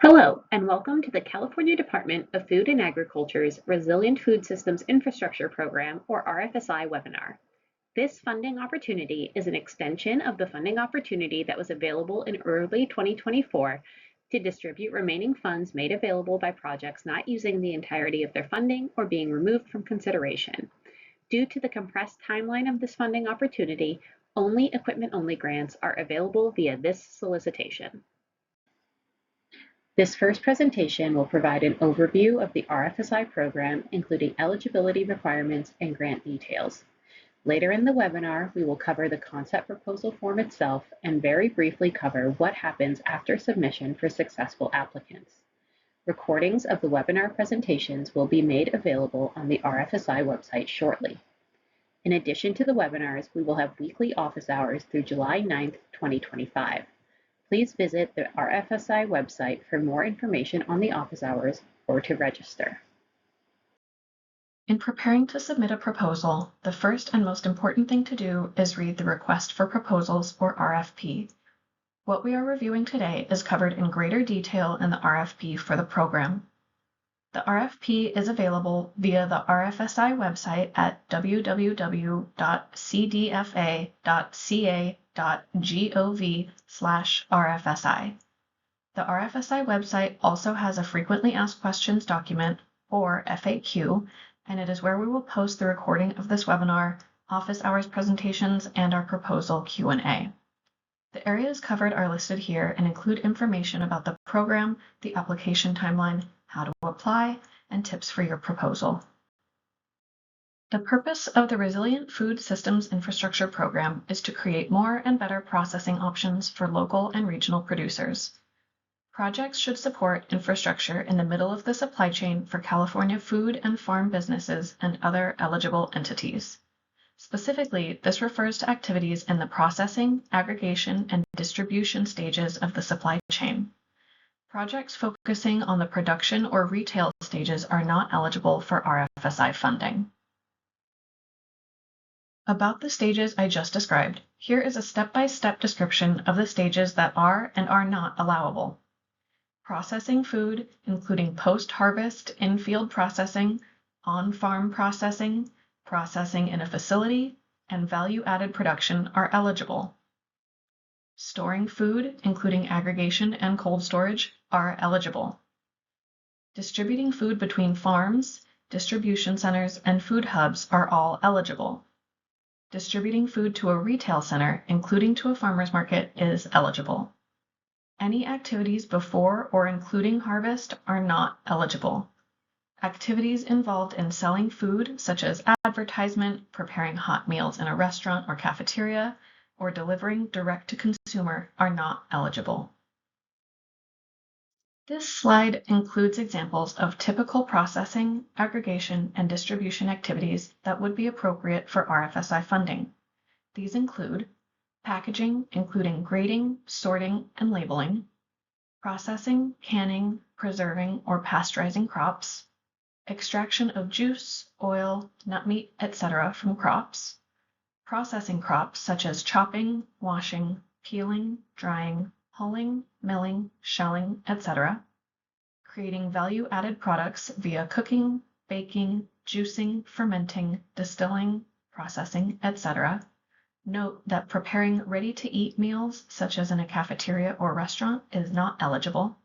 Hello, and welcome to the California Department of Food and Agriculture's Resilient Food Systems Infrastructure Program, or RFSI webinar. This funding opportunity is an extension of the funding opportunity that was available in early 2024 to distribute remaining funds made available by projects not using the entirety of their funding or being removed from consideration. Due to the compressed timeline of this funding opportunity, only equipment-only grants are available via this solicitation. This first presentation will provide an overview of the RFSI program, including eligibility requirements and grant details. Later in the webinar, we will cover the concept proposal form itself and very briefly cover what happens after submission for successful applicants. Recordings of the webinar presentations will be made available on the RFSI website shortly. In addition to the webinars, we will have weekly office hours through July 9th, 2025. Please visit the RFSI website for more information on the office hours or to register. In preparing to submit a proposal, the first and most important thing to do is read the Request for Proposals, or RFP. What we are reviewing today is covered in greater detail in the RFP for the program. The RFP is available via the RFSI website at www.cdfa.ca.gov/RFSI. The RFSI website also has a Frequently Asked Questions document, or FAQ, and it is where we will post the recording of this webinar, office hours presentations, and our proposal Q&A. The areas covered are listed here and include information about the program, the application timeline, how to apply, and tips for your proposal. The purpose of the Resilient Food Systems Infrastructure Program is to create more and better processing options for local and regional producers. Projects should support infrastructure in the middle of the supply chain for California food and farm businesses and other eligible entities. Specifically, this refers to activities in the processing, aggregation, and distribution stages of the supply chain. Projects focusing on the production or retail stages are not eligible for RFSI funding. About the stages I just described, here is a step-by-step description of the stages that are and are not allowable. Processing food, including post-harvest in-field processing, on-farm processing, processing in a facility, and value-added production are eligible. Storing food, including aggregation and cold storage, are eligible. Distributing food between farms, distribution centers, and food hubs are all eligible. Distributing food to a retail center, including to a farmer's market, is eligible. Any activities before or including harvest are not eligible. Activities involved in selling food, such as advertisement, preparing hot meals in a restaurant or cafeteria, or delivering direct to consumer, are not eligible. This slide includes examples of typical processing, aggregation, and distribution activities that would be appropriate for RFSI funding. These include packaging, including grading, sorting, and labeling, processing, canning, preserving, or pasteurizing crops, extraction of juice, oil, nut meat, etc. from crops, processing crops such as chopping, washing, peeling, drying, hulling, milling, shelling, etc., creating value-added products via cooking, baking, juicing, fermenting, distilling, processing, etc. Note that preparing ready-to-eat meals, such as in a cafeteria or restaurant, is not eligible.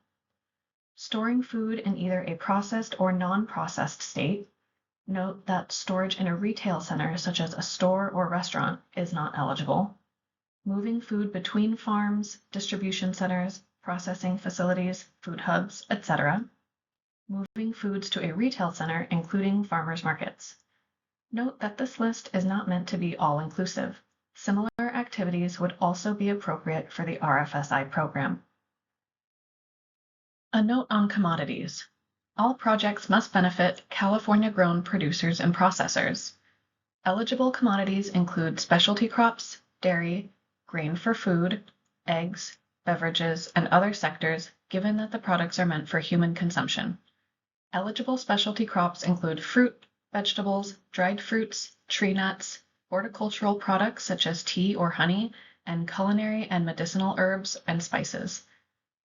Storing food in either a processed or non-processed state. Note that storage in a retail center, such as a store or restaurant, is not eligible. Moving food between farms, distribution centers, processing facilities, food hubs, etc. Moving foods to a retail center, including farmers markets. Note that this list is not meant to be all-inclusive. Similar activities would also be appropriate for the RFSI program. A note on commodities. All projects must benefit California-grown producers and processors. Eligible commodities include specialty crops, dairy, grain for food, eggs, beverages, and other sectors, given that the products are meant for human consumption. Eligible specialty crops include fruit, vegetables, dried fruits, tree nuts, horticultural products such as tea or honey, and culinary and medicinal herbs and spices.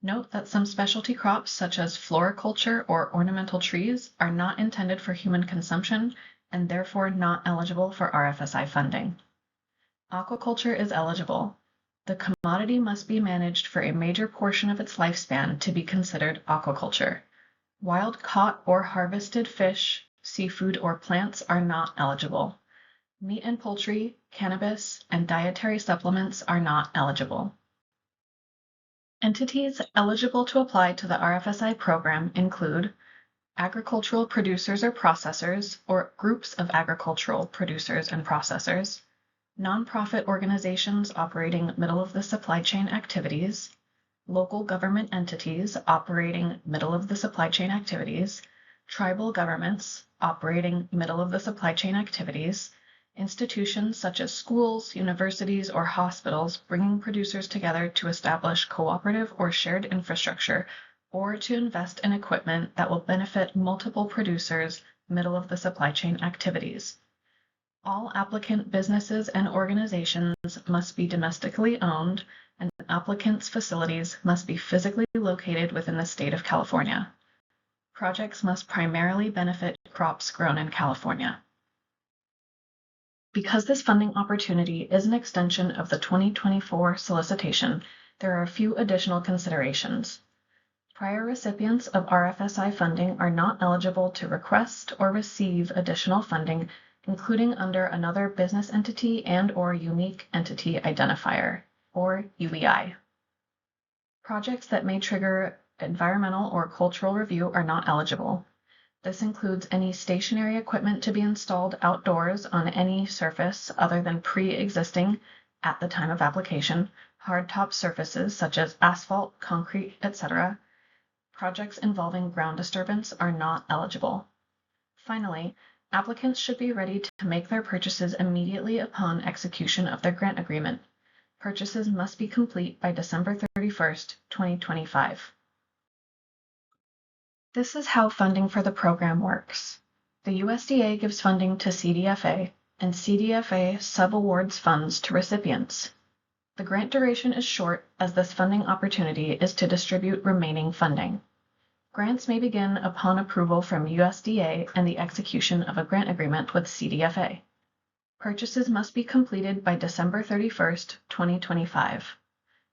Note that some specialty crops such as floriculture or ornamental trees are not intended for human consumption and therefore not eligible for RFSI funding. Aquaculture is eligible. The commodity must be managed for a major portion of its lifespan to be considered aquaculture. Wild caught or harvested fish, seafood, or plants are not eligible. Meat and poultry, cannabis, and dietary supplements are not eligible. Entities eligible to apply to the RFSI program include agricultural producers or processors, or groups of agricultural producers and processors, nonprofit organizations operating middle-of-the-supply chain activities, local government entities operating middle-of-the-supply chain activities, tribal governments operating middle-of-the-supply chain activities, institutions such as schools, universities, or hospitals bringing producers together to establish cooperative or shared infrastructure or to invest in equipment that will benefit multiple producers' middle-of-the-supply chain activities. All applicant businesses and organizations must be domestically owned, and applicants' facilities must be physically located within the state of California. Projects must primarily benefit crops grown in California. Because this funding opportunity is an extension of the 2024 solicitation, there are a few additional considerations. Prior recipients of RFSI funding are not eligible to request or receive additional funding, including under another business entity and/or unique entity identifier, or UEI. Projects that may trigger environmental or cultural review are not eligible. This includes any stationary equipment to be installed outdoors on any surface other than pre-existing at the time of application, hardtop surfaces such as asphalt, concrete, etc. Projects involving ground disturbance are not eligible. Finally, applicants should be ready to make their purchases immediately upon execution of their grant agreement. Purchases must be complete by December 31st, 2025. This is how funding for the program works. The USDA gives funding to CDFA, and CDFA subawards funds to recipients. The grant duration is short, as this funding opportunity is to distribute remaining funding. Grants may begin upon approval from USDA and the execution of a grant agreement with CDFA. Purchases must be completed by December 31st, 2025.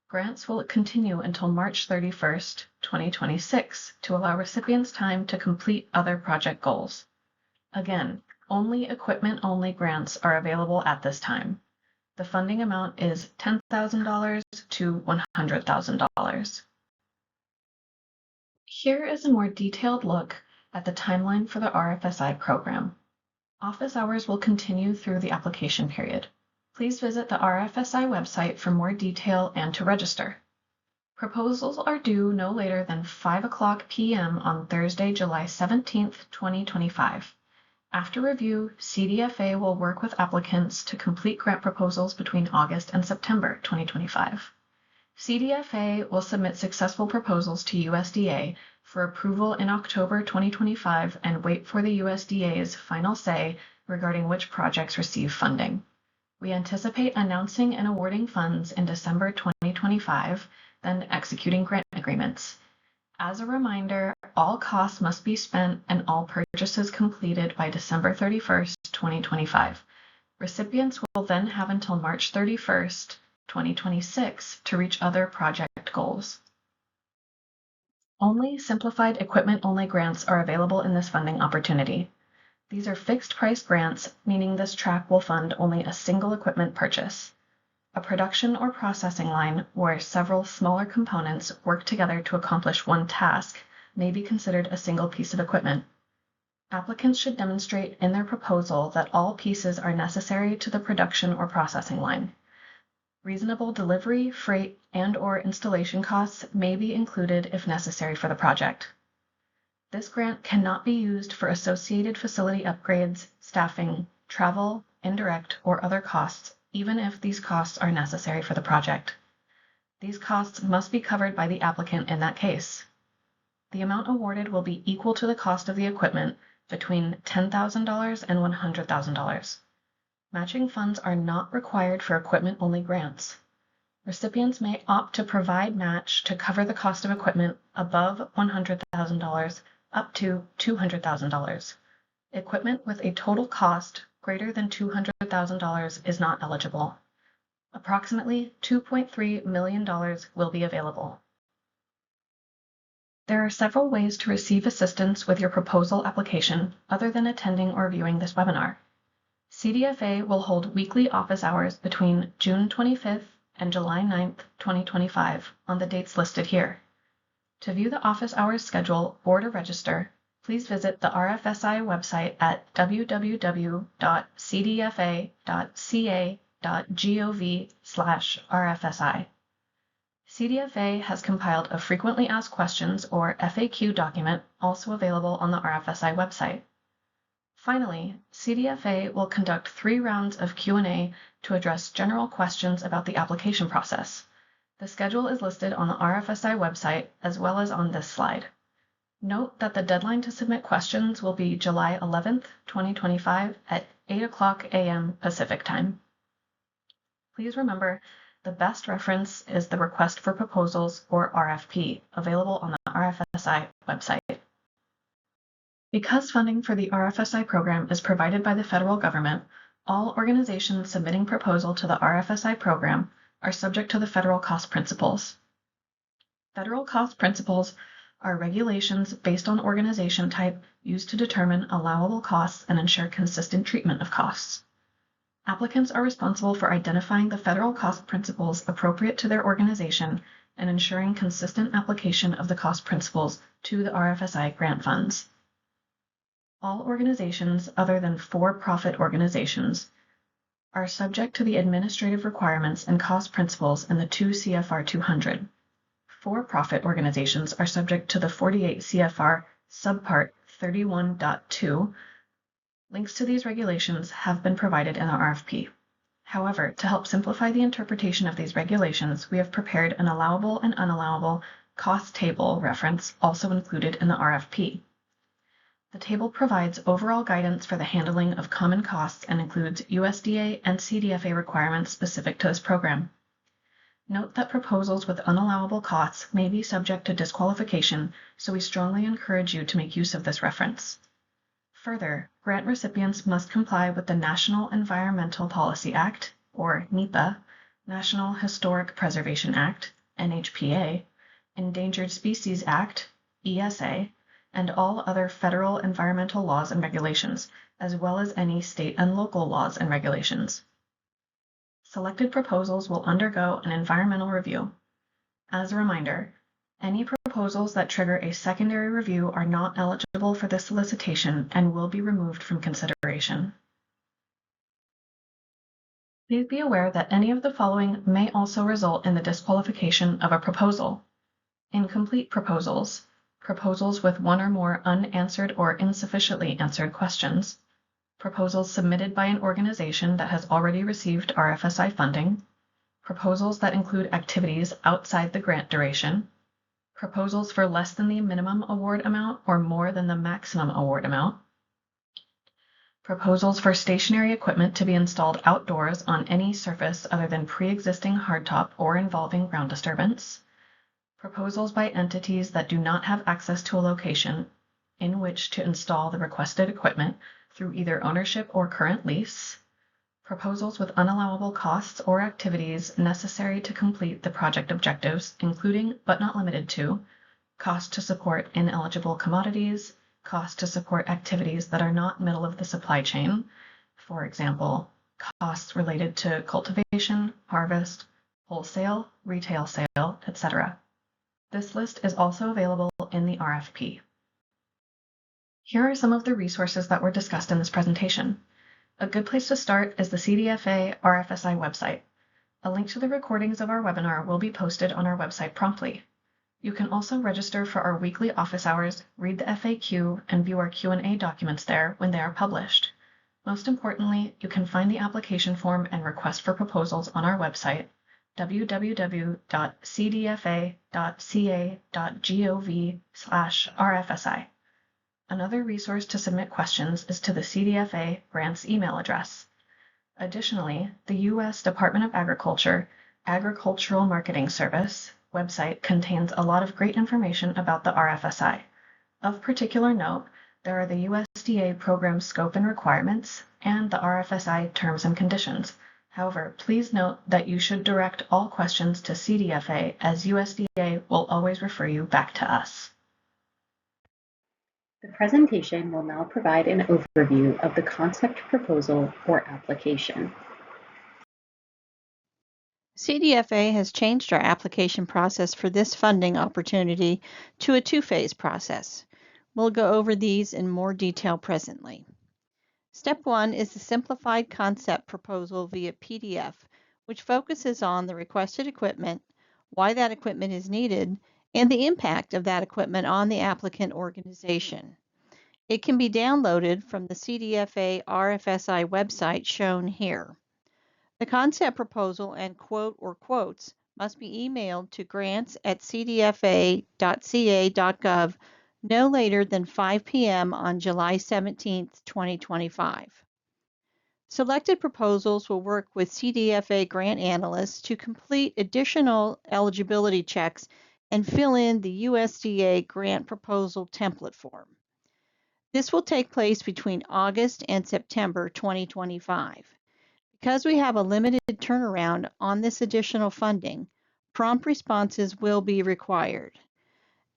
Grants will continue until March 31st, 2026 to allow recipients time to complete other project goals. Again, only equipment-only grants are available at this time. The funding amount is $10,000 to $100,000. Here is a more detailed look at the timeline for the RFSI program. Office hours will continue through the application period. Please visit the RFSI website for more detail and to register. Proposals are due no later than 5:00 p.m. on Thursday, July 17th, 2025. After review, CDFA will work with applicants to complete grant proposals between August and September 2025. CDFA will submit successful proposals to USDA for approval in October 2025 and wait for the USDA's final say regarding which projects receive funding. We anticipate announcing and awarding funds in December 2025, then executing grant agreements. As a reminder, all costs must be spent and all purchases completed by December 31st, 2025. Recipients will then have until March 31st, 2026 to reach other project goals. Only simplified equipment-only grants are available in this funding opportunity. These are fixed-price grants, meaning this track will fund only a single equipment purchase. A production or processing line where several smaller components work together to accomplish one task may be considered a single piece of equipment. Applicants should demonstrate in their proposal that all pieces are necessary to the production or processing line. Reasonable delivery, freight, and/or installation costs may be included if necessary for the project. This grant cannot be used for associated facility upgrades, staffing, travel, indirect, or other costs, even if these costs are necessary for the project. These costs must be covered by the applicant in that case. The amount awarded will be equal to the cost of the equipment, between $10,000 and $100,000. Matching funds are not required for equipment-only grants. Recipients may opt to provide match to cover the cost of equipment above $100,000 up to $200,000. Equipment with a total cost greater than $200,000 is not eligible. Approximately $2.3 million will be available. There are several ways to receive assistance with your proposal application other than attending or viewing this webinar. CDFA will hold weekly office hours between June 25th and July 9th, 2025 on the dates listed here. To view the office hours schedule or to register, please visit the RFSI website at www.cdfa.ca.gov/RFSI. CDFA has compiled a Frequently Asked Questions or FAQ document also available on the RFSI website. Finally, CDFA will conduct 3 rounds of Q&A to address general questions about the application process. The schedule is listed on the RFSI website as well as on this slide. Note that the deadline to submit questions will be July 11th, 2025 at 8:00 a.m. Pacific Time. Please remember, the best reference is the Request for Proposals or RFP available on the RFSI website. Because funding for the RFSI program is provided by the federal government, all organizations submitting proposal to the RFSI program are subject to the federal cost principles. Federal cost principles are regulations based on organization type used to determine allowable costs and ensure consistent treatment of costs. Applicants are responsible for identifying the federal cost principles appropriate to their organization and ensuring consistent application of the cost principles to the RFSI grant funds. All organizations other than for-profit organizations are subject to the administrative requirements and cost principles in the 2 CFR 200. For-profit organizations are subject to the 48 CFR subpart 31.2. Links to these regulations have been provided in the RFP. However, to help simplify the interpretation of these regulations, we have prepared an allowable and unallowable cost table reference also included in the RFP. The table provides overall guidance for the handling of common costs and includes USDA and CDFA requirements specific to this program. Note that proposals with unallowable costs may be subject to disqualification, so we strongly encourage you to make use of this reference. Further, grant recipients must comply with the National Environmental Policy Act, or NEPA, National Historic Preservation Act, NHPA, Endangered Species Act, ESA, and all other federal environmental laws and regulations, as well as any state and local laws and regulations. Selected proposals will undergo an environmental review. As a reminder, any proposals that trigger a secondary review are not eligible for this solicitation and will be removed from consideration. Please be aware that any of the following may also result in the disqualification of a proposal: incomplete proposals, proposals with 1 or more unanswered or insufficiently answered questions, proposals submitted by an organization that has already received RFSI funding, proposals that include activities outside the grant duration, proposals for less than the minimum award amount or more than the maximum award amount, proposals for stationary equipment to be installed outdoors on any surface other than pre-existing hardtop or involving ground disturbance, proposals by entities that do not have access to a location in which to install the requested equipment through either ownership or current lease, proposals with unallowable costs or activities necessary to complete the project objectives, including but not limited to cost to support ineligible commodities, cost to support activities that are not middle of the supply chain, for example, costs related to cultivation, harvest, wholesale, retail sale, etc. This list is also available in the RFP. Here are some of the resources that were discussed in this presentation. A good place to start is the CDFA RFSI website. A link to the recordings of our webinar will be posted on our website promptly. You can also register for our weekly office hours, read the FAQ, and view our Q&A documents there when they are published. Most importantly, you can find the application form and request for proposals on our website, www.cdfa.ca.gov/RFSI. Another resource to submit questions is to the CDFA grants email address. Additionally, the U.S. Department of Agriculture Agricultural Marketing Service website contains a lot of great information about the RFSI. Of particular note, there are the USDA program scope and requirements and the RFSI terms and conditions. However, please note that you should direct all questions to CDFA, as USDA will always refer you back to us. The presentation will now provide an overview of the concept proposal or application. CDFA has changed our application process for this funding opportunity to a two-phase process. We'll go over these in more detail presently. Step 1 is the simplified concept proposal via PDF, which focuses on the requested equipment, why that equipment is needed, and the impact of that equipment on the applicant organization. It can be downloaded from the CDFA RFSI website shown here. The concept proposal and quote or quotes must be emailed to grants@cdfa.ca.gov no later than 5 p.m. on July 17, 2025. Selected proposals will work with CDFA grant analysts to complete additional eligibility checks and fill in the USDA grant proposal template form. This will take place between August and September 2025. Because we have a limited turnaround on this additional funding, prompt responses will be required.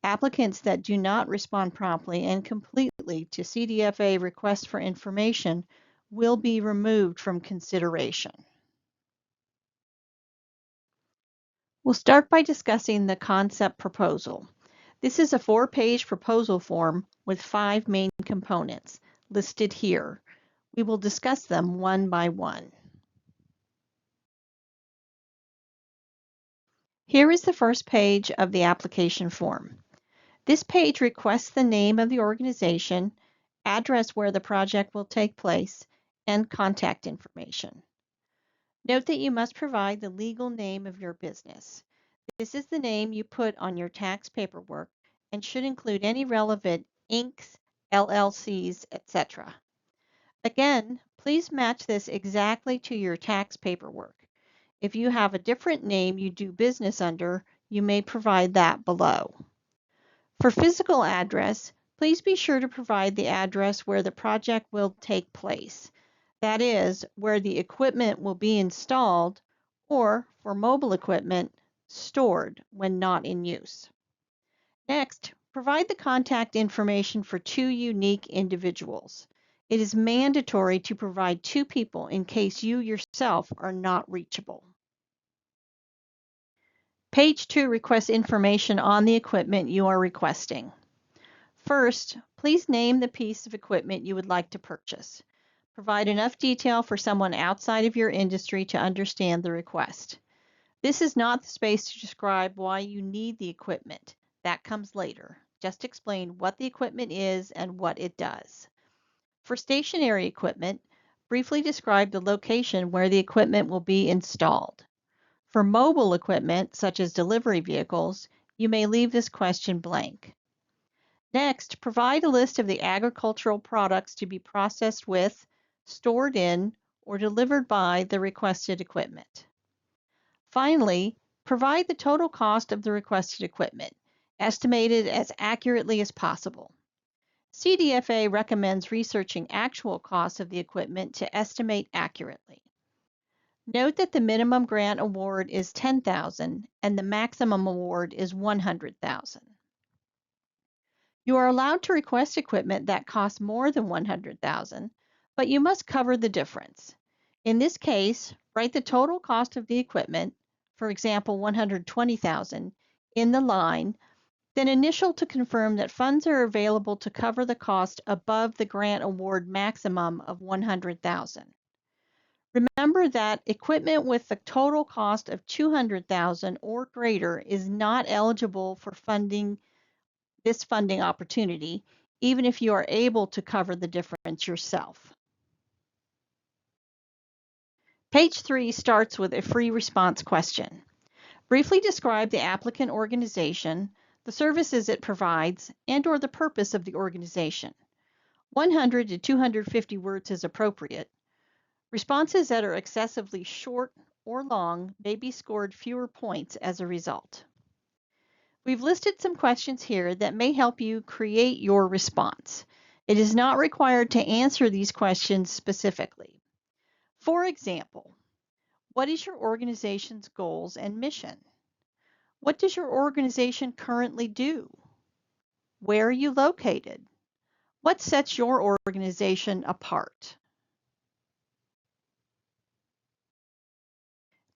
Applicants that do not respond promptly and completely to CDFA requests for information will be removed from consideration. We'll start by discussing the concept proposal. This is a 4-page proposal form with 5 main components listed here. We will discuss them one by one. Here is the first page of the application form. This page requests the name of the organization, address where the project will take place, and contact information. Note that you must provide the legal name of your business. This is the name you put on your tax paperwork and should include any relevant Incs, LLCs, etc. Again, please match this exactly to your tax paperwork. If you have a different name you do business under, you may provide that below. For physical address, please be sure to provide the address where the project will take place. That is, where the equipment will be installed, or, for mobile equipment, stored when not in use. Next, provide the contact information for 2 unique individuals. It is mandatory to provide 2 people in case you yourself are not reachable. Page 2 requests information on the equipment you are requesting. First, please name the piece of equipment you would like to purchase. Provide enough detail for someone outside of your industry to understand the request. This is not the space to describe why you need the equipment. That comes later. Just explain what the equipment is and what it does. For stationary equipment, briefly describe the location where the equipment will be installed. For mobile equipment, such as delivery vehicles, you may leave this question blank. Next, provide a list of the agricultural products to be processed with, stored in, or delivered by the requested equipment. Finally, provide the total cost of the requested equipment, estimated as accurately as possible. CDFA recommends researching actual costs of the equipment to estimate accurately. Note that the minimum grant award is $10,000 and the maximum award is $100,000. You are allowed to request equipment that costs more than $100,000, but you must cover the difference. In this case, write the total cost of the equipment, for example $120,000, in the line, then initial to confirm that funds are available to cover the cost above the grant award maximum of $100,000. Remember that equipment with the total cost of $200,000 or greater is not eligible for this funding opportunity, even if you are able to cover the difference yourself. Page 3 starts with a free response question. Briefly describe the applicant organization, the services it provides, and/or the purpose of the organization. 100 to 250 words is appropriate. Responses that are excessively short or long may be scored fewer points as a result. We've listed some questions here that may help you create your response. It is not required to answer these questions specifically. For example, what is your organization's goals and mission? What does your organization currently do? Where are you located? What sets your organization apart?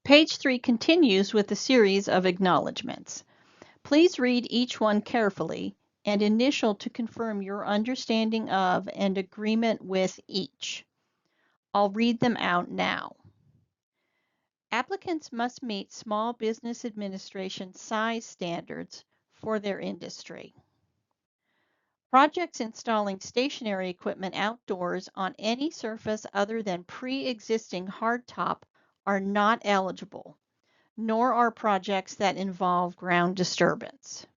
Page 3 continues with a series of acknowledgments. Please read each one carefully and initial to confirm your understanding of and agreement with each. I'll read them out now. Applicants must meet Small Business Administration size standards for their industry. Projects installing stationary equipment outdoors on any surface other than pre-existing hardtop are not eligible, nor are projects that involve ground disturbance.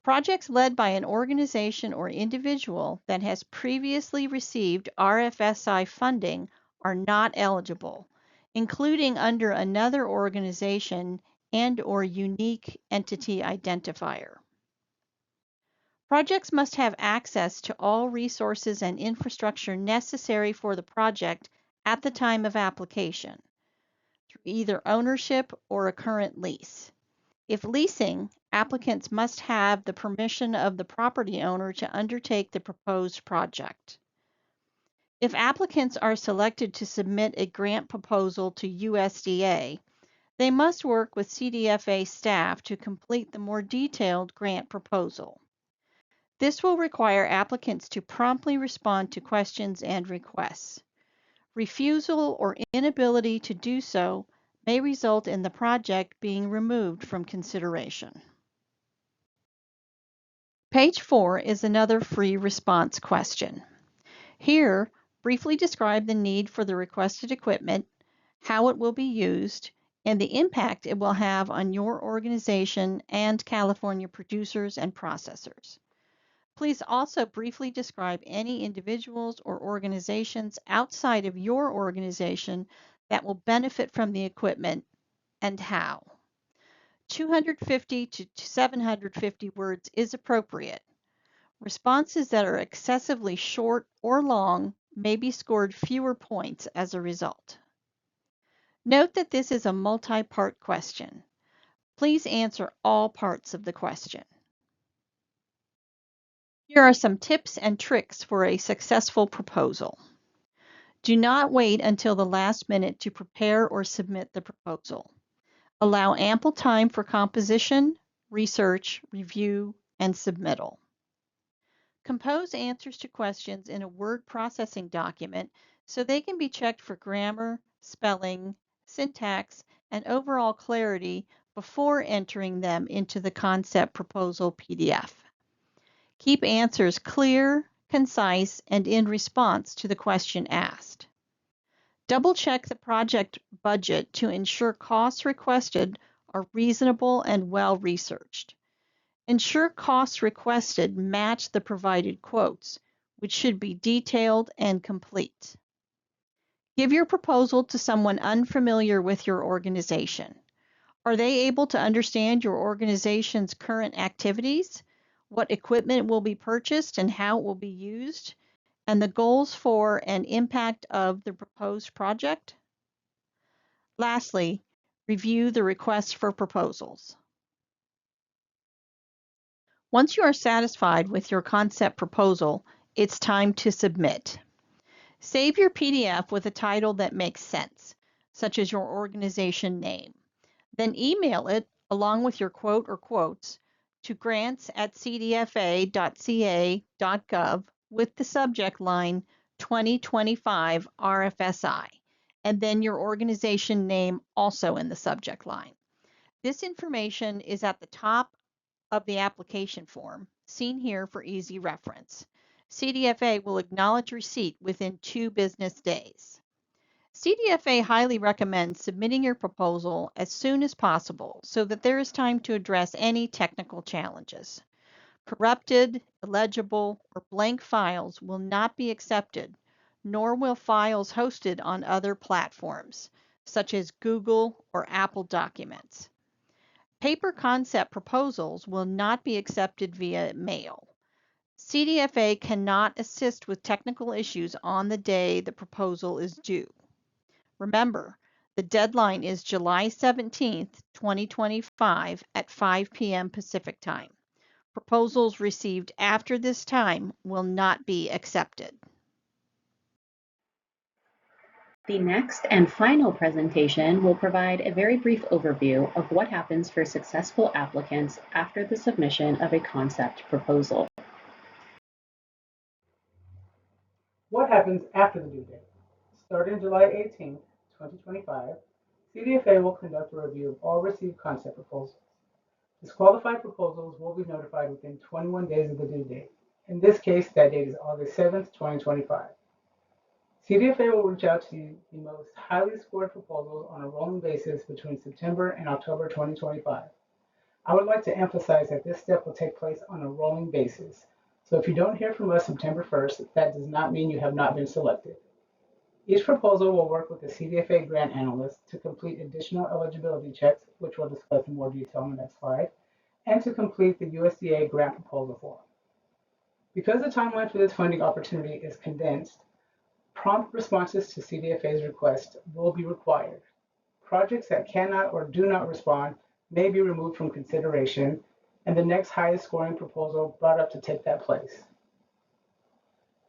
Projects led by an organization or individual that has previously received RFSI funding are not eligible, including under another organization and/or unique entity identifier. Projects must have access to all resources and infrastructure necessary for the project at the time of application, through either ownership or a current lease. If leasing, applicants must have the permission of the property owner to undertake the proposed project. If applicants are selected to submit a grant proposal to USDA, they must work with CDFA staff to complete the more detailed grant proposal. This will require applicants to promptly respond to questions and requests. Refusal or inability to do so may result in the project being removed from consideration. Page 4 is another free response question. Here, briefly describe the need for the requested equipment, how it will be used, and the impact it will have on your organization and California producers and processors. Please also briefly describe any individuals or organizations outside of your organization that will benefit from the equipment and how. 250 to 750 words is appropriate. Responses that are excessively short or long may be scored fewer points as a result. Note that this is a multi-part question. Please answer all parts of the question. Here are some tips and tricks for a successful proposal. Do not wait until the last minute to prepare or submit the proposal. Allow ample time for composition, research, review, and submittal. Compose answers to questions in a word processing document so they can be checked for grammar, spelling, syntax, and overall clarity before entering them into the concept proposal PDF. Keep answers clear, concise, and in response to the question asked. Double-check the project budget to ensure costs requested are reasonable and well-researched. Ensure costs requested match the provided quotes, which should be detailed and complete. Give your proposal to someone unfamiliar with your organization. Are they able to understand your organization's current activities, what equipment will be purchased and how it will be used, and the goals for and impact of the proposed project? Lastly, review the request for proposals. Once you are satisfied with your concept proposal, it's time to submit. Save your PDF with a title that makes sense, such as your organization name. Then email it along with your quote or quotes to grants@cdfa.ca.gov with the subject line 2025 RFSI, and then your organization name also in the subject line. This information is at the top of the application form, seen here for easy reference. CDFA will acknowledge receipt within 2 business days. CDFA highly recommends submitting your proposal as soon as possible so that there is time to address any technical challenges. Corrupted, illegible, or blank files will not be accepted, nor will files hosted on other platforms. such as Google or Apple documents. Paper concept proposals will not be accepted via mail. CDFA cannot assist with technical issues on the day the proposal is due. Remember, the deadline is July 17th, 2025 at 5 p.m. Pacific Time. Proposals received after this time will not be accepted. The next and final presentation will provide a very brief overview of what happens for successful applicants after the submission of a concept proposal. What happens after the due date? Starting July 18, 2025, CDFA will conduct a review of all received concept proposals. Disqualified proposals will be notified within 21 days of the due date. In this case, that date is August 7th, 2025. CDFA will reach out to the most highly scored proposals on a rolling basis between September and October 2025. I would like to emphasize that this step will take place on a rolling basis. So if you don't hear from us September 1st, that does not mean you have not been selected. Each proposal will work with the CDFA grant analyst to complete additional eligibility checks, which we'll discuss in more detail on the next slide, and to complete the USDA grant proposal form. Because the timeline for this funding opportunity is condensed, prompt responses to CDFA's request will be required. Projects that cannot or do not respond may be removed from consideration, and the next highest scoring proposal brought up to take that place.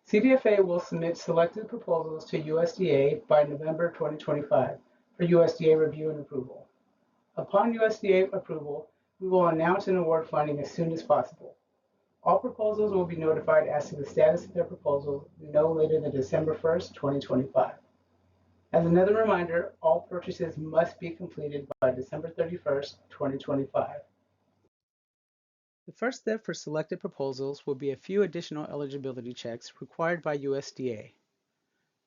CDFA will submit selected proposals to USDA by November 2025 for USDA review and approval. Upon USDA approval, we will announce and award funding as soon as possible. All proposals will be notified as to the status of their proposal no later than December 1st, 2025. As another reminder, all purchases must be completed by December 31st, 2025. The first step for selected proposals will be a few additional eligibility checks required by USDA.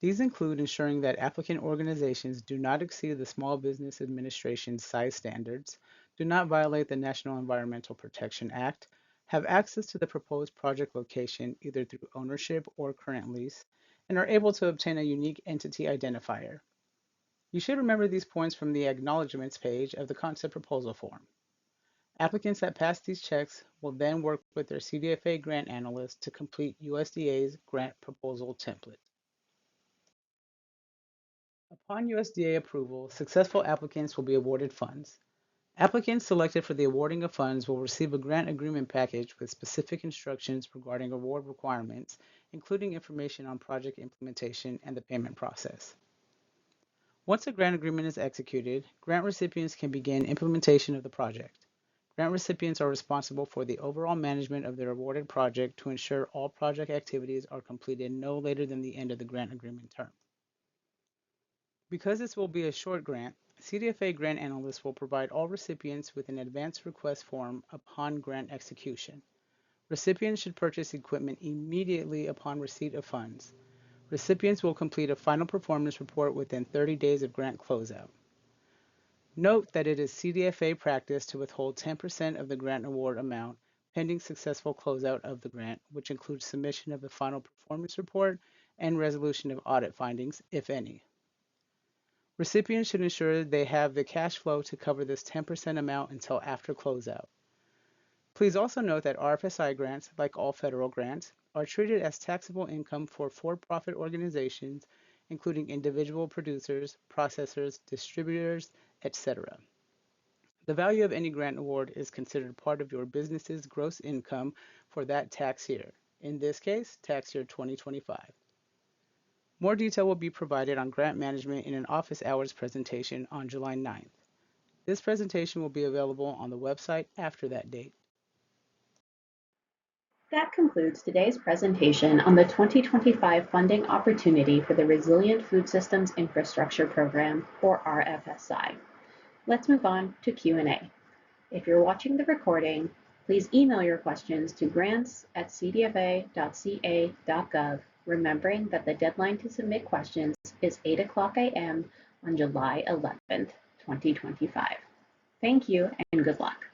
These include ensuring that applicant organizations do not exceed the Small Business Administration's size standards, do not violate the National Environmental Protection Act, have access to the proposed project location either through ownership or current lease, and are able to obtain a unique entity identifier. You should remember these points from the acknowledgments page of the concept proposal form. Applicants that pass these checks will then work with their CDFA grant analyst to complete USDA's grant proposal template. Upon USDA approval, successful applicants will be awarded funds. Applicants selected for the awarding of funds will receive a grant agreement package with specific instructions regarding award requirements, including information on project implementation and the payment process. Once a grant agreement is executed, grant recipients can begin implementation of the project. Grant recipients are responsible for the overall management of their awarded project to ensure all project activities are completed no later than the end of the grant agreement term. Because this will be a short grant, CDFA grant analysts will provide all recipients with an advance request form upon grant execution. Recipients should purchase equipment immediately upon receipt of funds. Recipients will complete a final performance report within 30 days of grant closeout. Note that it is CDFA practice to withhold 10% of the grant award amount pending successful closeout of the grant, which includes submission of the final performance report and resolution of audit findings, if any. Recipients should ensure they have the cash flow to cover this 10% amount until after closeout. Please also note that RFSI grants, like all federal grants, are treated as taxable income for for-profit organizations, including individual producers, processors, distributors, etc. The value of any grant award is considered part of your business's gross income for that tax year, in this case, tax year 2025. More detail will be provided on grant management in an office hours presentation on July 9th. This presentation will be available on the website after that date. That concludes today's presentation on the 2025 funding opportunity for the Resilient Food Systems Infrastructure Program, or RFSI. Let's move on to Q&A. If you're watching the recording, please email your questions to grants@cdfa.ca.gov, remembering that the deadline to submit questions is 8:00 a.m. on July 11th, 2025. Thank you and good luck.